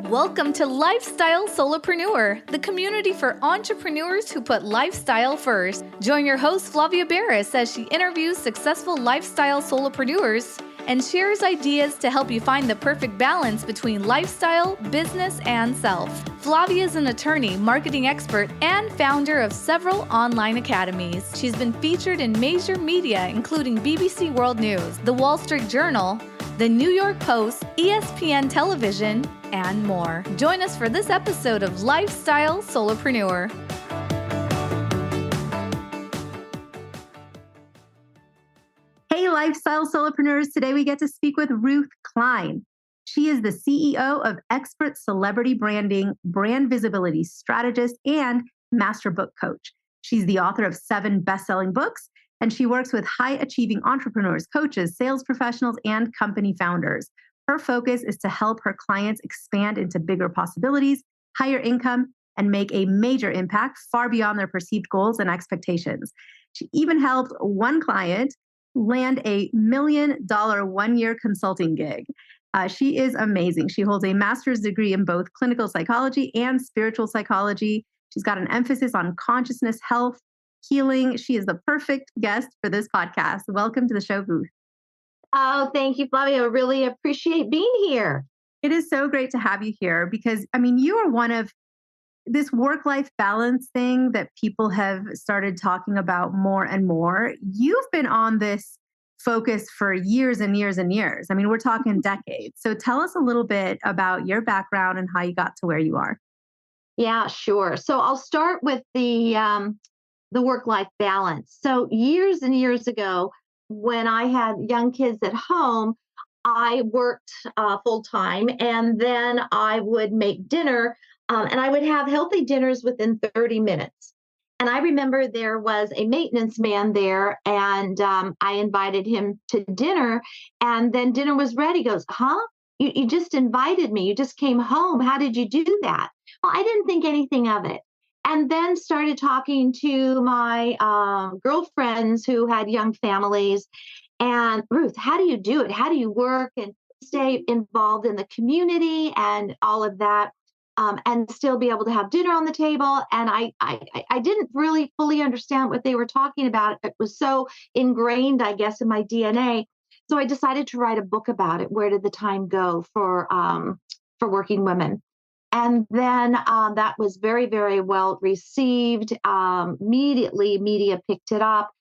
Welcome to Lifestyle Solopreneur, the community for entrepreneurs who put lifestyle first. Join your host, Flavia Barris, as she interviews successful lifestyle solopreneurs and shares ideas to help you find the perfect balance between lifestyle, business, and self. Flavia is an attorney, marketing expert, and founder of several online academies. She's been featured in major media, including BBC World News, The Wall Street Journal, The New York Post, ESPN Television, and more. Join us for this episode of Lifestyle Solopreneur. Hey, Lifestyle Solopreneurs. Today we get to speak with Ruth Klein. She is the CEO of Expert Celebrity Branding, Brand Visibility Strategist, and Master Book Coach. She's the author of 7 best-selling books, and she works with high-achieving entrepreneurs, coaches, sales professionals, and company founders. Her focus is to help her clients expand into bigger possibilities, higher income, and make a major impact far beyond their perceived goals and expectations. She even helped one client land a $1 million one-year consulting gig. She is amazing. She holds a master's degree in both clinical psychology and spiritual psychology. She's got an emphasis on consciousness, health, healing. She is the perfect guest for this podcast. Welcome to the show, Ruth. Oh, thank you, Flavia. I really appreciate being here. It is so great to have you here because, you are one of this work-life balance thing that people have started talking about more and more. You've been on this focus for years and years and years. We're talking decades. So tell us a little bit about your background and how you got to where you are. Yeah, sure. So I'll start with the work-life balance. So years and years ago, when I had young kids at home, I worked full time, and then I would make dinner, and I would have healthy dinners within 30 minutes. And I remember there was a maintenance man there, and I invited him to dinner, and then dinner was ready. He goes, huh? You just invited me. You just came home. How did you do that? Well, I didn't think anything of it. And then started talking to my girlfriends who had young families. And Ruth, how do you do it? How do you work and stay involved in the community and all of that, and still be able to have dinner on the table? And I didn't really fully understand what they were talking about. It was so ingrained, I guess, in my DNA. So I decided to write a book about it. Where did the time go for working women? And then that was very, very well received. Immediately, media picked it up.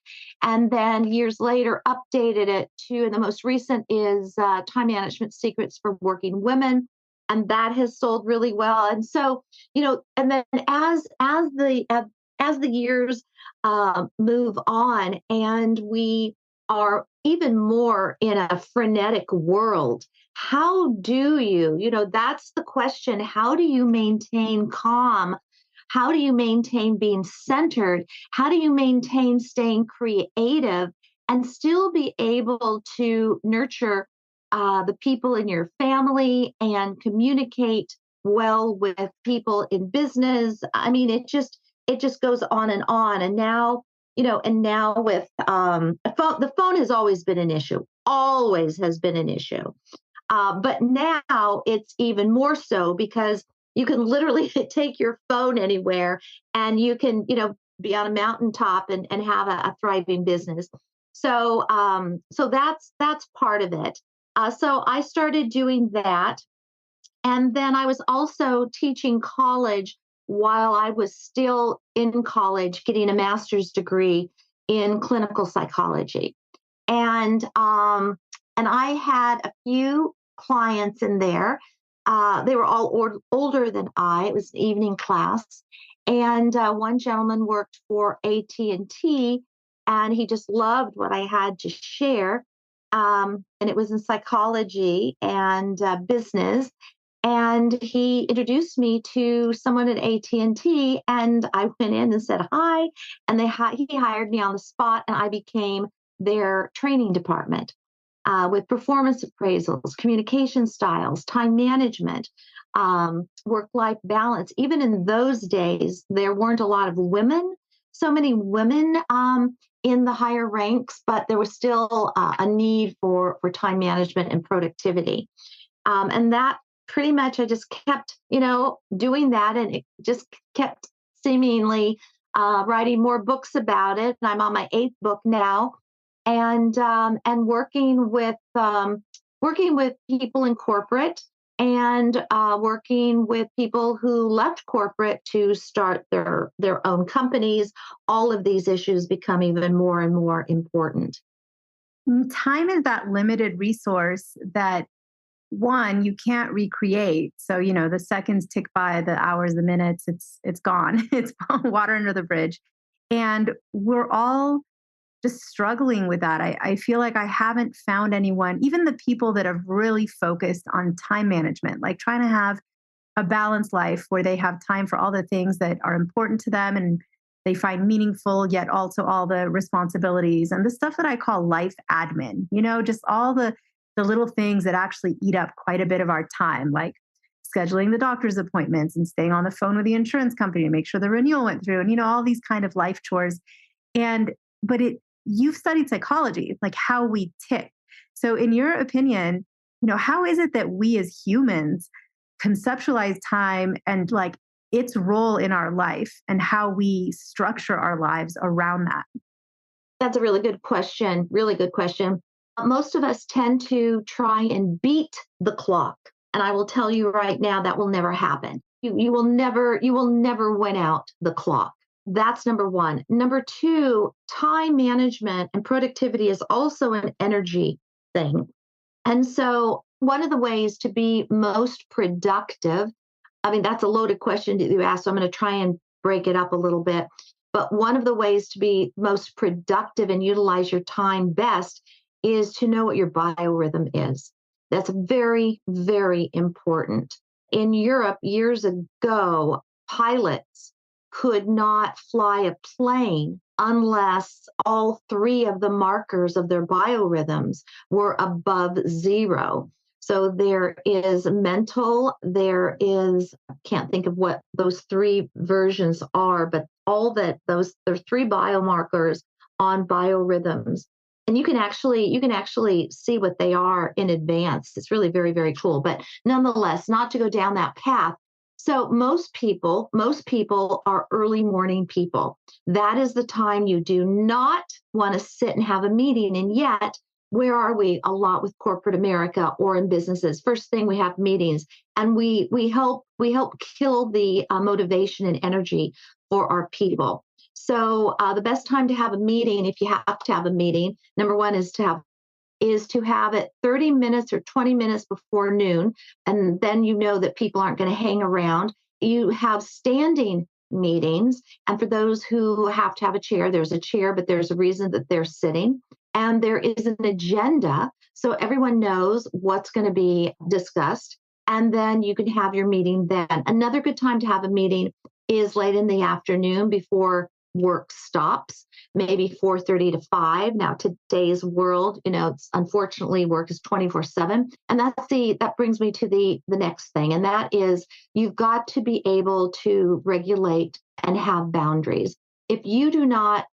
And then years later, updated it to, and the most recent is Time Management Secrets for Working Women. And that has sold really well. And so, and then as the years move on and we are even more in a frenetic world, how do you, that's the question. How do you maintain calm? How do you maintain being centered? How do you maintain staying creative and still be able to nurture the people in your family and communicate well with people in business? It just goes on and on. And now, with the phone has always been an issue, always has been an issue. But now it's even more so because you can literally take your phone anywhere and you can, be on a mountaintop and have a thriving business. So that's part of it. So I started doing that. And then I was also teaching college while I was still in college, getting a master's degree in clinical psychology. And I had a few clients in there. They were all older than I. It was an evening class. And one gentleman worked for AT&T, and he just loved what I had to share. And it was in psychology and business. And he introduced me to someone at AT&T, and I went in and said hi. And he hired me on the spot, and I became their training department. With performance appraisals, communication styles, time management, work-life balance. Even in those days, there weren't a lot of women, so many women in the higher ranks, but there was still a need for time management and productivity. And that pretty much I just kept, doing that, and it just kept seemingly writing more books about it. And I'm on my eighth book now, and working with people in corporate, and working with people who left corporate to start their own companies. All of these issues become even more and more important. Time is that limited resource that one you can't recreate. So, the seconds tick by, the hours, the minutes, it's gone. It's water under the bridge. And we're all just struggling with that. I feel like I haven't found anyone, even the people that have really focused on time management, like trying to have a balanced life where they have time for all the things that are important to them and they find meaningful, yet also all the responsibilities and the stuff that I call life admin, just all the little things that actually eat up quite a bit of our time, like scheduling the doctor's appointments and staying on the phone with the insurance company to make sure the renewal went through and, all these kind of life chores. But you've studied psychology, like how we tick. So in your opinion, how is it that we as humans conceptualize time and like its role in our life and how we structure our lives around that? That's a really good question. Really good question. Most of us tend to try and beat the clock. And I will tell you right now that will never happen. You will never win out the clock. That's number one. Number two, time management and productivity is also an energy thing. And so one of the ways to be most productive, I mean, that's a loaded question that you asked, so I'm going to try and break it up a little bit. But one of the ways to be most productive and utilize your time best is to know what your biorhythm is. That's very, very important. In Europe, years ago, pilots could not fly a plane unless all three of the markers of their biorhythms were above zero. So there is mental, there is, I can't think of what those three versions are, but all that there are three biomarkers on biorhythms. And you can actually see what they are in advance. It's really very, very cool. But nonetheless, not to go down that path. So most people are early morning people. That is the time you do not want to sit and have a meeting. And yet, where are we a lot with corporate America or in businesses? First thing, we have meetings, and we help kill the motivation and energy for our people. So the best time to have a meeting, if you have to have a meeting, number one is to have it 30 minutes or 20 minutes before noon. And then you know that people aren't going to hang around. You have standing meetings. And for those who have to have a chair, there's a chair, but there's a reason that they're sitting. And there is an agenda. So everyone knows what's going to be discussed. And then you can have your meeting then. Another good time to have a meeting is late in the afternoon before work stops, maybe 4:30 to 5. Now, today's world, it's unfortunately work is 24/7. And that brings me to the next thing. And that is you've got to be able to regulate and have boundaries. If you do not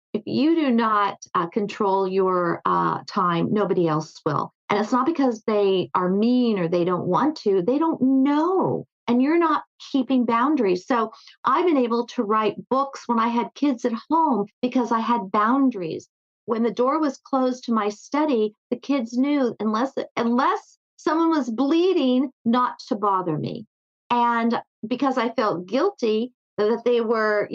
control your time, nobody else will. And it's not because they are mean or they don't want to, they don't know. And you're not keeping boundaries. So I've been able to write books when I had kids at home because I had boundaries. When the door was closed to my study, the kids knew unless someone was bleeding, not to bother me. And because I felt guilty that they were,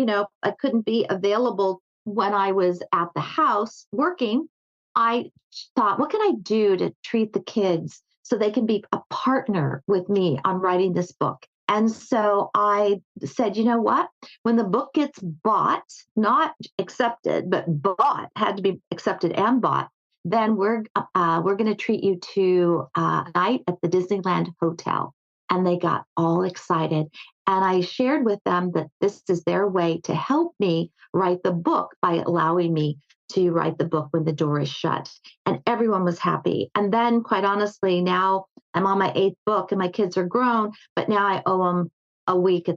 I couldn't be available when I was at the house working, I thought, what can I do to treat the kids so they can be a partner with me on writing this book? And so I said, you know what? When the book gets bought, not accepted, but bought, had to be accepted and bought, then we're going to treat you to a night at the Disneyland Hotel. And they got all excited. And I shared with them that this is their way to help me write the book by allowing me to write the book when the door is shut. And everyone was happy. And then, quite honestly, now I'm on my eighth book and my kids are grown, but now I owe them a week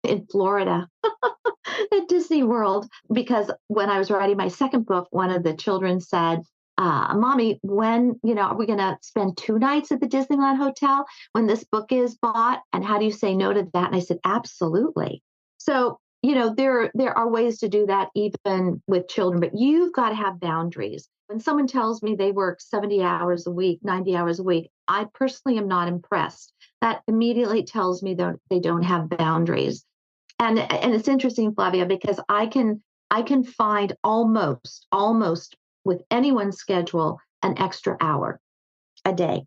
in Florida at Disney World, because when I was writing my second book, one of the children said, Mommy, when, are we going to spend 2 nights at the Disneyland Hotel when this book is bought? And how do you say no to that? And I said, absolutely. So, there are ways to do that even with children, but you've got to have boundaries. When someone tells me they work 70 hours a week, 90 hours a week, I personally am not impressed. That immediately tells me that they don't have boundaries. And it's interesting, Flavia, because I can find almost with anyone's schedule an extra hour a day.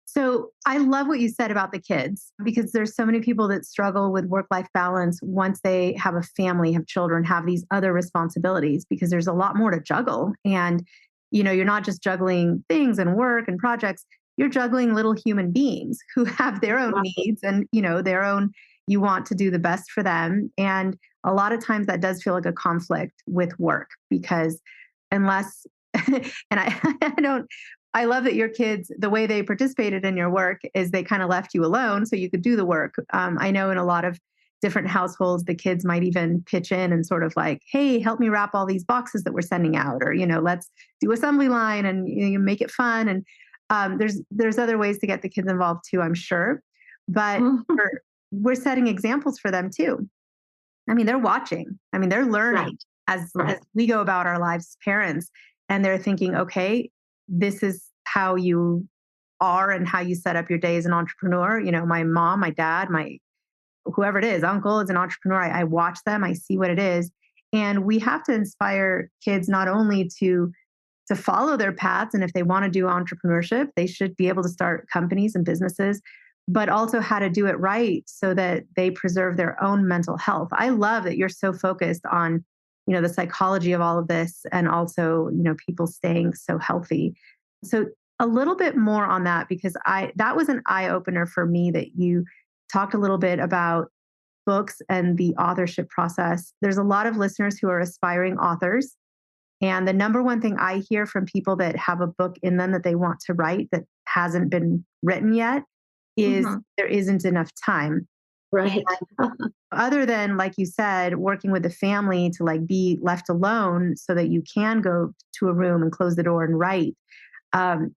So I love what you said about the kids because there's so many people that struggle with work-life balance once they have a family, have children, have these other responsibilities because there's a lot more to juggle. And, you're not just juggling things and work and projects, you're juggling little human beings who have their own needs and, their own, you want to do the best for them. And a lot of times that does feel like a conflict with work because unless, and I love that your kids, the way they participated in your work is they kind of left you alone so you could do the work. I know in a lot of different households, the kids might even pitch in and sort of like, hey, help me wrap all these boxes that we're sending out, or, let's do assembly line and make it fun. And there's other ways to get the kids involved too, I'm sure. But we're setting examples for them too. I mean, they're watching. I mean, they're learning as we go about our lives as parents. And they're thinking, okay, this is how you are and how you set up your day as an entrepreneur. My mom, my dad, my whoever it is, uncle is an entrepreneur. I watch them, I see what it is. And we have to inspire kids not only to follow their paths. And if they want to do entrepreneurship, they should be able to start companies and businesses, but also how to do it right so that they preserve their own mental health. I love that you're so focused on the psychology of all of this and also, people staying so healthy. So a little bit more on that, because that was an eye opener for me that you talked a little bit about books and the authorship process. There's a lot of listeners who are aspiring authors. And the number one thing I hear from people that have a book in them that they want to write that hasn't been written yet is there isn't enough time. Right. Other than, like you said, working with the family to be left alone so that you can go to a room and close the door and write.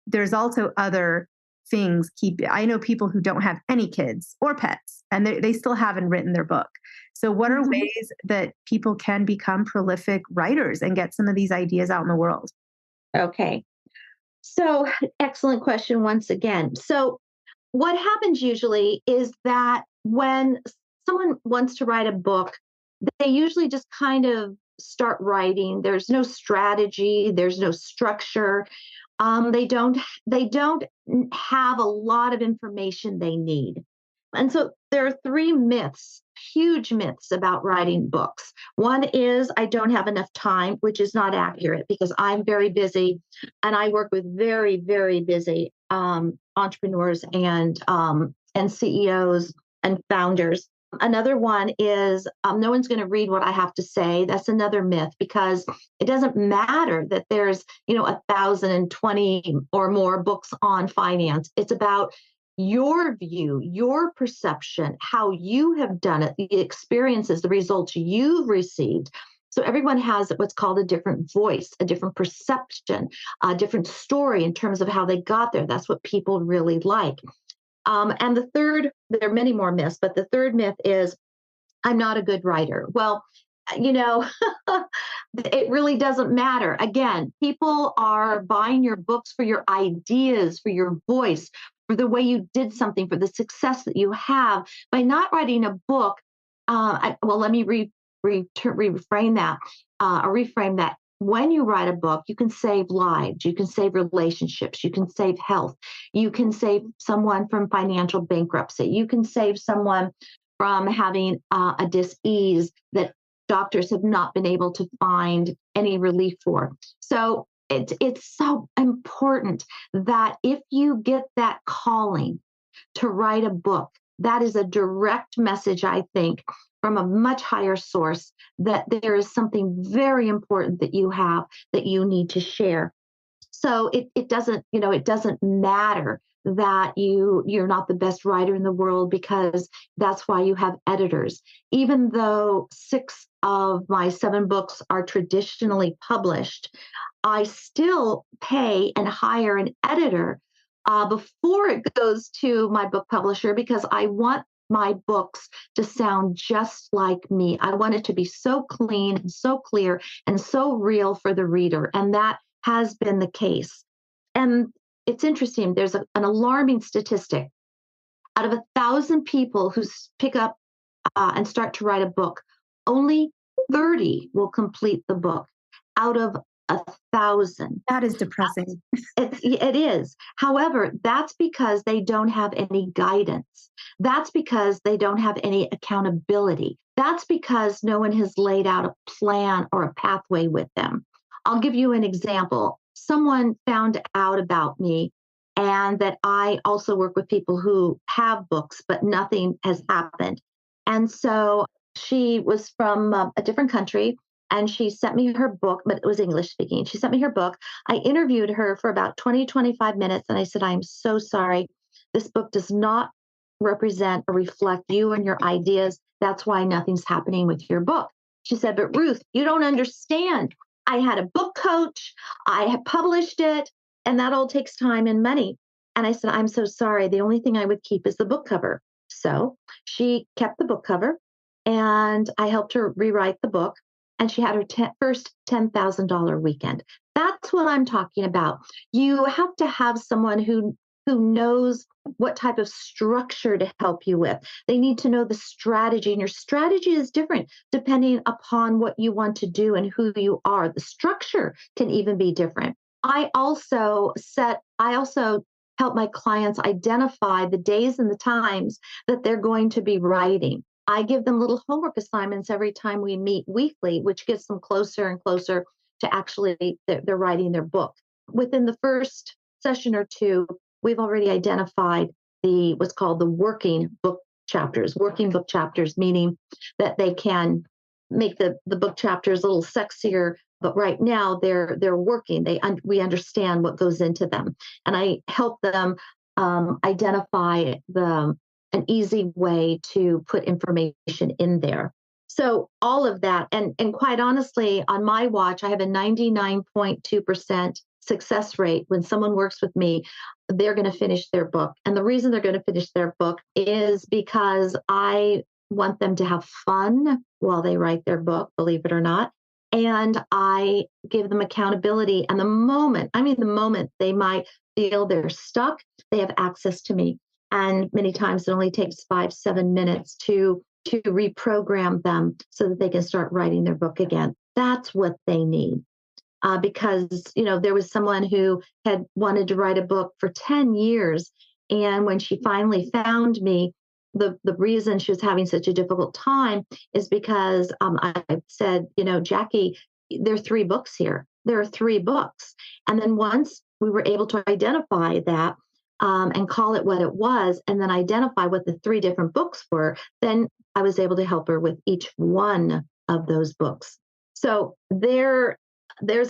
There's also other things. I know people who don't have any kids or pets, and they still haven't written their book. So what are ways that people can become prolific writers and get some of these ideas out in the world? Okay. So excellent question once again. So what happens usually is that when someone wants to write a book, they usually just kind of start writing. There's no strategy, there's no structure. They don't have a lot of information they need. And so there are 3 myths, huge myths about writing books. One is I don't have enough time, which is not accurate because I'm very busy and I work with very, very busy entrepreneurs and CEOs and founders. Another one is no one's going to read what I have to say. That's another myth because it doesn't matter that there's 1,020 or more books on finance. It's about your view, your perception, how you have done it, the experiences, the results you've received. So everyone has what's called a different voice, a different perception, a different story in terms of how they got there. That's what people really like. And the third, there are many more myths, but the third myth is I'm not a good writer. Well, it really doesn't matter. Again, people are buying your books for your ideas, for your voice, for the way you did something, for the success that you have. By not writing a book, let me reframe that, or reframe that. When you write a book, you can save lives, you can save relationships, you can save health, you can save someone from financial bankruptcy, you can save someone from having a dis-ease that doctors have not been able to find any relief for. So it's so important that if you get that calling to write a book, that is a direct message, I think, from a much higher source that there is something very important that you have that you need to share. So it doesn't matter that you're not the best writer in the world because that's why you have editors. Even though 6 of my 7 books are traditionally published, I still pay and hire an editor before it goes to my book publisher because I want my books to sound just like me. I want it to be so clean and so clear and so real for the reader. And that has been the case. And it's interesting, there's an alarming statistic. Out of 1,000 people who pick up and start to write a book, only 30 will complete the book out of 1,000. That is depressing. It is. However, that's because they don't have any guidance. That's because they don't have any accountability. That's because no one has laid out a plan or a pathway with them. I'll give you an example. Someone found out about me and that I also work with people who have books, but nothing has happened. And so she was from a different country and she sent me her book, but it was English speaking. She sent me her book. I interviewed her for about 20, 25 minutes. And I said, I'm so sorry. This book does not represent or reflect you and your ideas. That's why nothing's happening with your book. She said, but Ruth, you don't understand. I had a book coach. I had published it, and that all takes time and money. And I said, I'm so sorry. The only thing I would keep is the book cover. So she kept the book cover, and I helped her rewrite the book. And she had her first $10,000 weekend. That's what I'm talking about. You have to have someone who knows what type of structure to help you with. They need to know the strategy, and your strategy is different depending upon what you want to do and who you are. The structure can even be different. I also help my clients identify the days and the times that they're going to be writing. I give them little homework assignments every time we meet weekly, which gets them closer and closer to actually they're writing their book. Within the first session or two, we've already identified what's called the working book chapters, meaning that they can make the book chapters a little sexier. But right now they're working. We understand what goes into them, and I help them identify an easy way to put information in there. So all of that, and quite honestly, on my watch, I have a 99.2% success rate. When someone works with me, they're going to finish their book. And the reason they're going to finish their book is because I want them to have fun while they write their book, believe it or not. And I give them accountability. And the moment they might feel they're stuck, they have access to me. And many times it only takes 5-7 minutes to reprogram them so that they can start writing their book again. That's what they need. Because, there was someone who had wanted to write a book for 10 years. And when she finally found me, the reason she was having such a difficult time is because I said, Jackie, there are 3 books here. There are 3 books. And then once we were able to identify that, and call it what it was, and then identify what the 3 different books were, then I was able to help her with each one of those books. So there's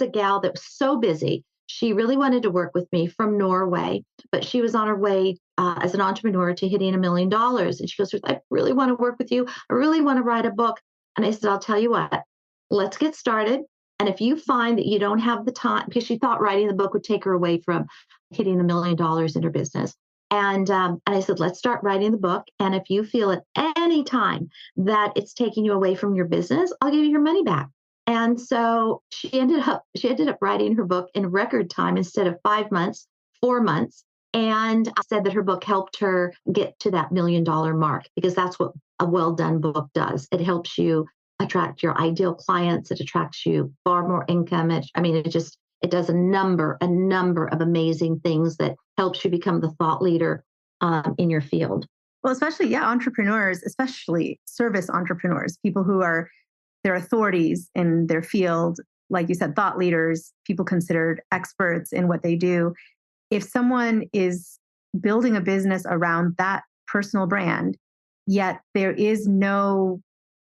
a gal that was so busy. She really wanted to work with me from Norway, but she was on her way as an entrepreneur to hitting $1 million. And she goes, I really want to work with you. I really want to write a book. And I said, I'll tell you what, let's get started. And if you find that you don't have the time, because she thought writing the book would take her away from hitting $1 million in her business. And I said, let's start writing the book. And if you feel at any time that it's taking you away from your business, I'll give you your money back. And so she ended up writing her book in record time instead of 5 months, 4 months. And I said that her book helped her get to that $1 million mark, because that's what a well-done book does. It helps you attract your ideal clients. It attracts you far more income. It does a number of amazing things that helps you become the thought leader in your field. Well, especially, entrepreneurs, especially service entrepreneurs, people who are their authorities in their field, like you said, thought leaders, people considered experts in what they do. If someone is building a business around that personal brand, yet there is no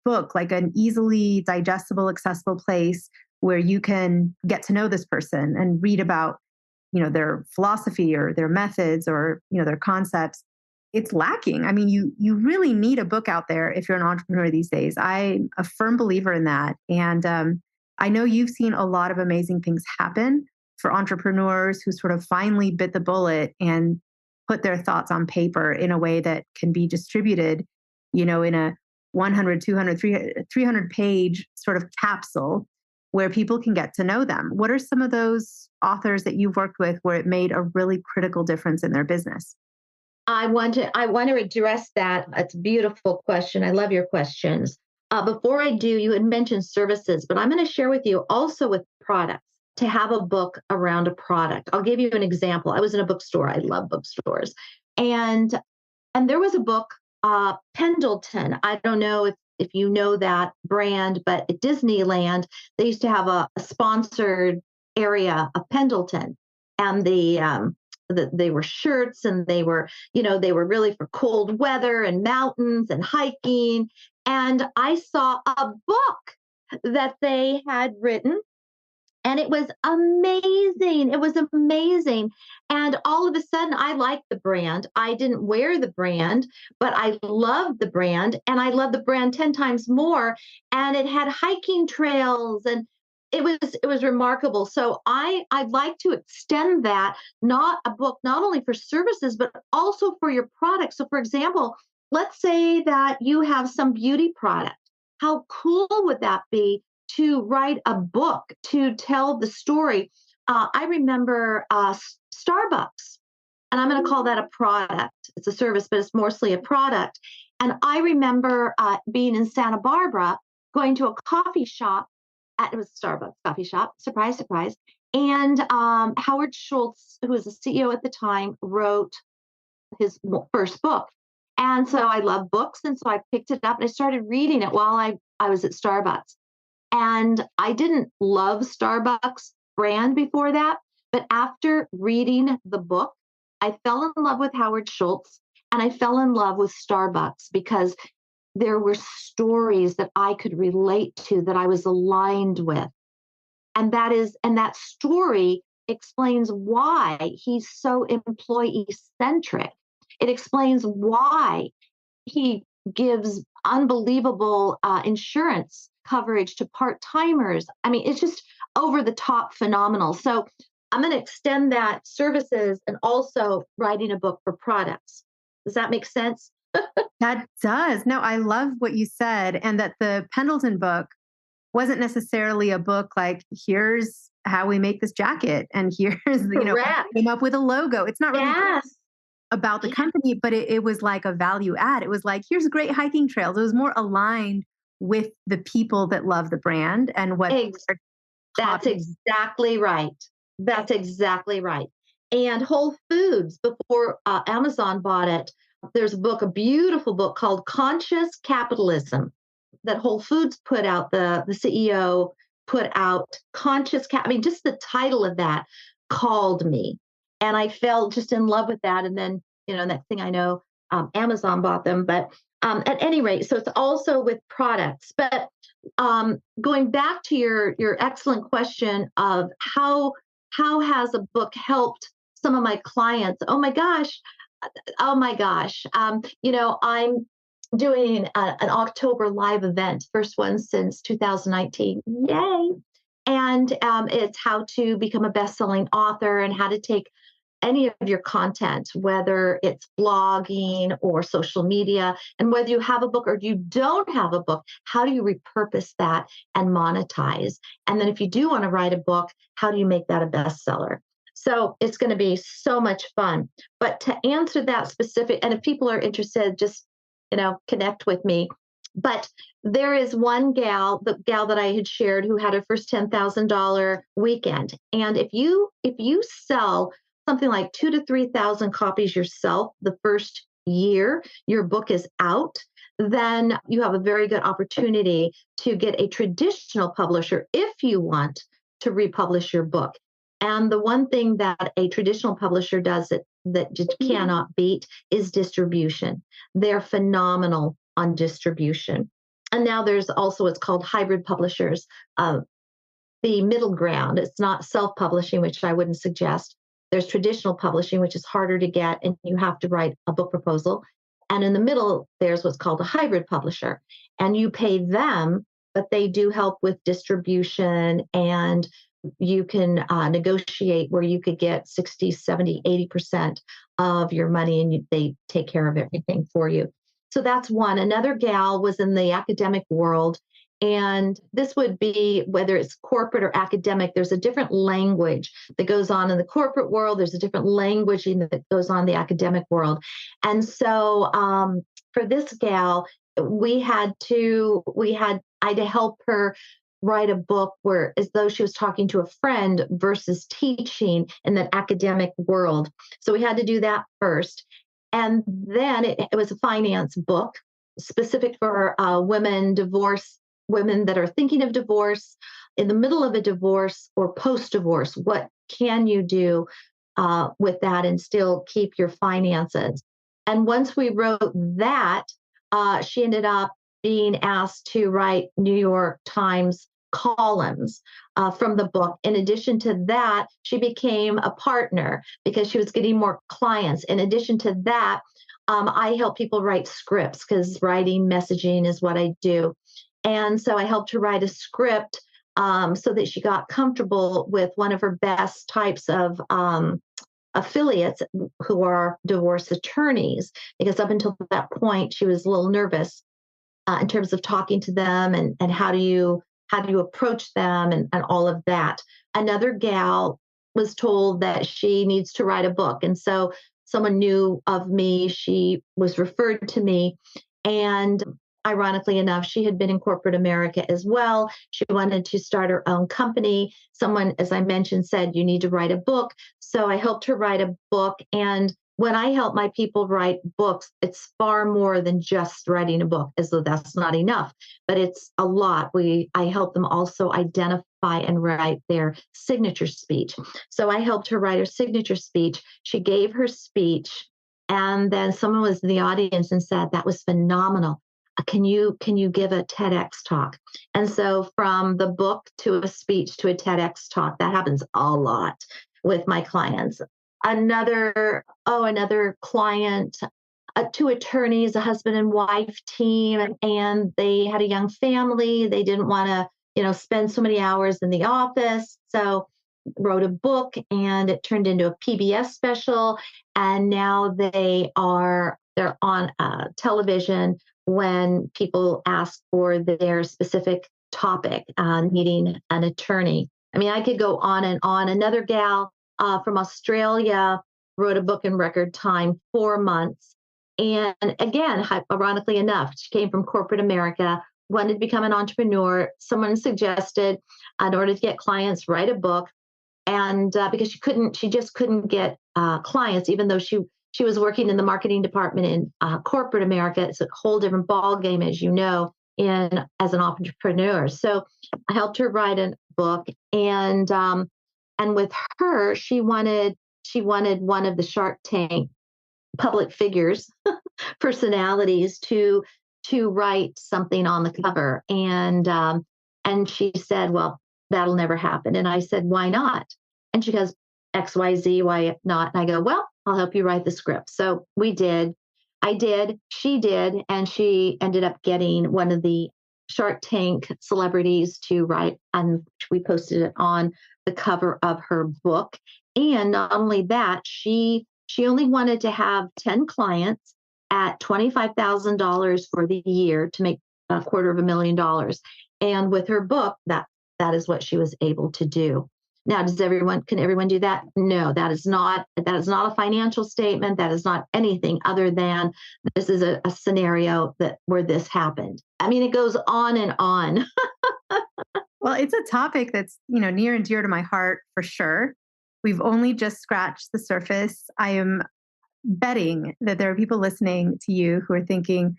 book, like an easily digestible, accessible place where you can get to know this person and read about their philosophy or their methods or, their concepts, it's lacking. I mean, you really need a book out there if you're an entrepreneur these days. I'm a firm believer in that. And I know you've seen a lot of amazing things happen for entrepreneurs who sort of finally bit the bullet and put their thoughts on paper in a way that can be distributed, in a 100, 200, 300 page sort of capsule where people can get to know them. What are some of those authors that you've worked with where it made a really critical difference in their business? I want to address that. It's a beautiful question. I love your questions. Before I do, you had mentioned services, but I'm going to share with you also with products to have a book around a product. I'll give you an example. I was in a bookstore. I love bookstores. And there was a book, Pendleton. I don't know if you know that brand, but at Disneyland, they used to have a sponsored area of Pendleton. And they were shirts, and they were really for cold weather and mountains and hiking. And I saw a book that they had written, and it was amazing. It was amazing. And all of a sudden, I liked the brand. I didn't wear the brand, but I loved the brand, and I loved the brand 10 times more. And it had hiking trails, and it was remarkable. So I'd like to extend that, not a book, not only for services, but also for your product. So for example, let's say that you have some beauty product. How cool would that be to write a book to tell the story? I remember Starbucks, and I'm going to call that a product. It's a service, but it's mostly a product. And I remember being in Santa Barbara, going to a coffee shop. It was Starbucks coffee shop. Surprise, surprise. And Howard Schultz, who was the CEO at the time, wrote his first book. And so I love books. And so I picked it up and I started reading it while I was at Starbucks. And I didn't love Starbucks brand before that. But after reading the book, I fell in love with Howard Schultz, and I fell in love with Starbucks because there were stories that I could relate to, that I was aligned with. And that story explains why he's so employee centric. It explains why he gives unbelievable insurance coverage to part-timers. I mean, it's just over the top phenomenal. So I'm going to extend that services and also writing a book for products. Does that make sense? That does. No, I love what you said. And that the Pendleton book wasn't necessarily a book like, here's how we make this jacket, and here's, came up with a logo. It's not really about the company, but it was like a value add. It was like, here's great hiking trails. It was more aligned with the people that love the brand and what. That's exactly right. That's exactly right. And Whole Foods, before Amazon bought it, there's a beautiful book called Conscious Capitalism that Whole Foods put out. The CEO put out I mean, just the title of that called me. And I fell just in love with that. And then, next thing I know, Amazon bought them. But at any rate, so it's also with products. But going back to your excellent question of how has a book helped some of my clients? Oh my gosh. I'm doing an October live event, first one since 2019. Yay. And it's how to become a best-selling author and how to take any of your content, whether it's blogging or social media, and whether you have a book or you don't have a book, how do you repurpose that and monetize? And then if you do want to write a book, how do you make that a bestseller? So it's going to be so much fun. But to answer that specific, and if people are interested, just, connect with me. But there is one gal, the gal that I had shared, who had her first $10,000 weekend. And if you sell something like 2,000 to 3,000 copies yourself the first year your book is out, then you have a very good opportunity to get a traditional publisher if you want to republish your book. And the one thing that a traditional publisher does that just cannot beat is distribution. They're phenomenal on distribution. And now there's also what's called hybrid publishers, the middle ground. It's not self-publishing, which I wouldn't suggest, There's traditional publishing, which is harder to get, and you have to write a book proposal. And in the middle, there's what's called a hybrid publisher. And you pay them, but they do help with distribution, and you can negotiate where you could get 60, 70, 80% of your money, and they take care of everything for you. So that's one. Another gal was in the academic world. And this would be whether it's corporate or academic, there's a different language that goes on in the corporate world. There's a different language that goes on in the academic world. And so for this gal, I had to help her write a book where as though she was talking to a friend versus teaching in that academic world. So we had to do that first. And then it was a finance book specific for women that are thinking of divorce, in the middle of a divorce or post-divorce. What can you do with that and still keep your finances? And once we wrote that, she ended up being asked to write New York Times columns from the book. In addition to that, she became a partner because she was getting more clients. In addition to that, I help people write scripts because writing messaging is what I do. And so I helped her write a script so that she got comfortable with one of her best types of affiliates who are divorce attorneys, because up until that point, she was a little nervous in terms of talking to them and how do you approach them and all of that. Another gal was told that she needs to write a book. And so someone knew of me, she was referred to me. And ironically enough, she had been in corporate America as well. She wanted to start her own company. Someone, as I mentioned, said, you need to write a book. So I helped her write a book. And when I help my people write books, it's far more than just writing a book, as though that's not enough, but it's a lot. I help them also identify and write their signature speech. So I helped her write her signature speech. She gave her speech, and then someone was in the audience and said, that was phenomenal. Can you give a TEDx talk? And so from the book to a speech to a TEDx talk, that happens a lot with my clients. Another client, two attorneys, a husband and wife team, and they had a young family. They didn't want to, spend so many hours in the office. So wrote a book, and it turned into a PBS special. And now they're on television when people ask for their specific topic, needing an attorney. I mean, I could go on and on. Another gal from Australia wrote a book in record time, 4 months. And again, ironically enough, she came from corporate America, wanted to become an entrepreneur. Someone suggested, in order to get clients, write a book. And because she just couldn't get clients, even though she was working in the marketing department in corporate America. It's a whole different ball game, as you know, as an entrepreneur. So I helped her write a book, and with her, she wanted one of the Shark Tank public figures, personalities, to write something on the cover, and she said, well, that'll never happen. And I said, why not? And she goes, XYZ, why not? And I go, well, I'll help you write the script. So we did. I did. She did. And she ended up getting one of the Shark Tank celebrities to write, and we posted it on the cover of her book. And not only that, she only wanted to have 10 clients at $25,000 for the year to make $250,000. And with her book, that is what she was able to do. Now, can everyone do that? No, that is not a financial statement. That is not anything other than this is a scenario where this happened. I mean, it goes on and on. Well, it's a topic that's, near and dear to my heart for sure. We've only just scratched the surface. I am betting that there are people listening to you who are thinking,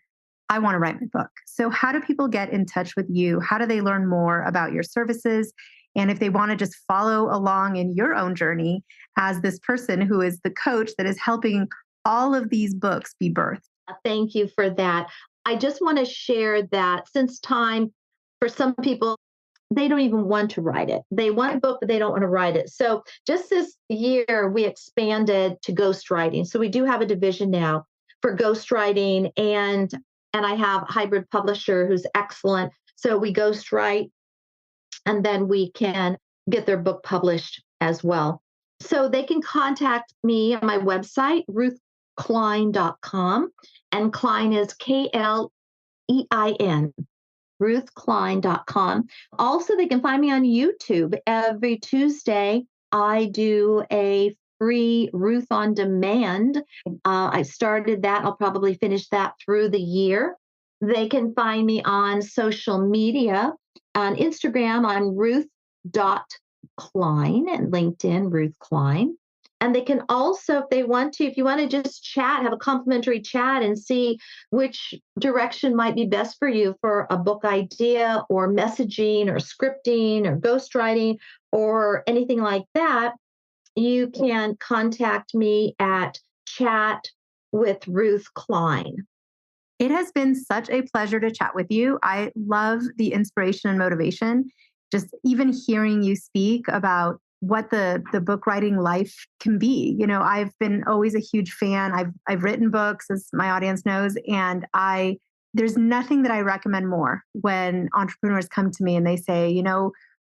I want to write my book. So how do people get in touch with you? How do they learn more about your services? And if they want to just follow along in your own journey as this person who is the coach that is helping all of these books be birthed. Thank you for that. I just want to share that since time, for some people, they don't even want to write it. They want a book, but they don't want to write it. So just this year, we expanded to ghostwriting. So we do have a division now for ghostwriting, and I have a hybrid publisher who's excellent. So we ghostwrite, and then we can get their book published as well. So they can contact me on my website, ruthklein.com, and Klein is Klein, ruthklein.com. Also, they can find me on YouTube. Every Tuesday, I do a free Ruth on Demand. I started that. I'll probably finish that through the year. They can find me on social media, on Instagram, on ruth.klein, and LinkedIn, Ruth Klein. And they can also, if you want to just chat, have a complimentary chat and see which direction might be best for you for a book idea or messaging or scripting or ghostwriting or anything like that, you can contact me at Chat with Ruth Klein. It has been such a pleasure to chat with you. I love the inspiration and motivation. Just even hearing you speak about what the book writing life can be. I've been always a huge fan. I've written books, as my audience knows, and there's nothing that I recommend more when entrepreneurs come to me and they say,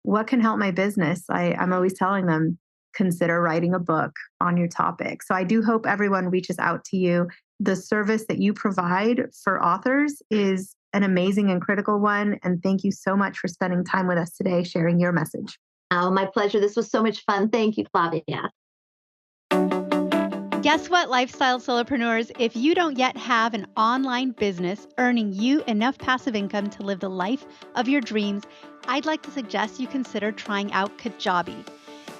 what can help my business? I'm always telling them, consider writing a book on your topic. So I do hope everyone reaches out to you. The service that you provide for authors is an amazing and critical one. And thank you so much for spending time with us today, sharing your message. Oh, my pleasure. This was so much fun. Thank you, Flavia. Guess what, lifestyle solopreneurs? If you don't yet have an online business earning you enough passive income to live the life of your dreams, I'd like to suggest you consider trying out Kajabi.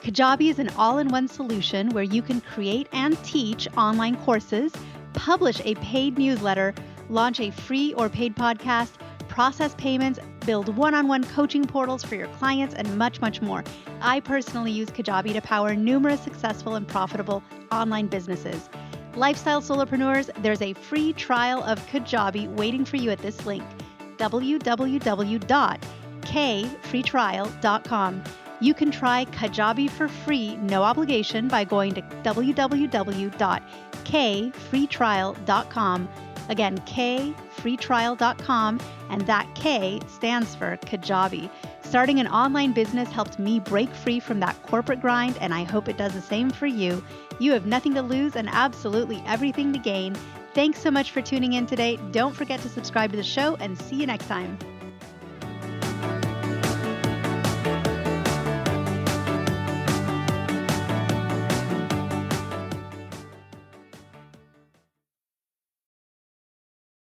Kajabi is an all-in-one solution where you can create and teach online courses, publish a paid newsletter, launch a free or paid podcast, process payments, build one-on-one coaching portals for your clients, and much, much more. I personally use Kajabi to power numerous successful and profitable online businesses. Lifestyle solopreneurs, there's a free trial of Kajabi waiting for you at this link, www.kfreetrial.com. You can try Kajabi for free, no obligation, by going to www.kfreetrial.com. Again, kfreetrial.com, and that K stands for Kajabi. Starting an online business helped me break free from that corporate grind, and I hope it does the same for you. You have nothing to lose and absolutely everything to gain. Thanks so much for tuning in today. Don't forget to subscribe to the show, and see you next time.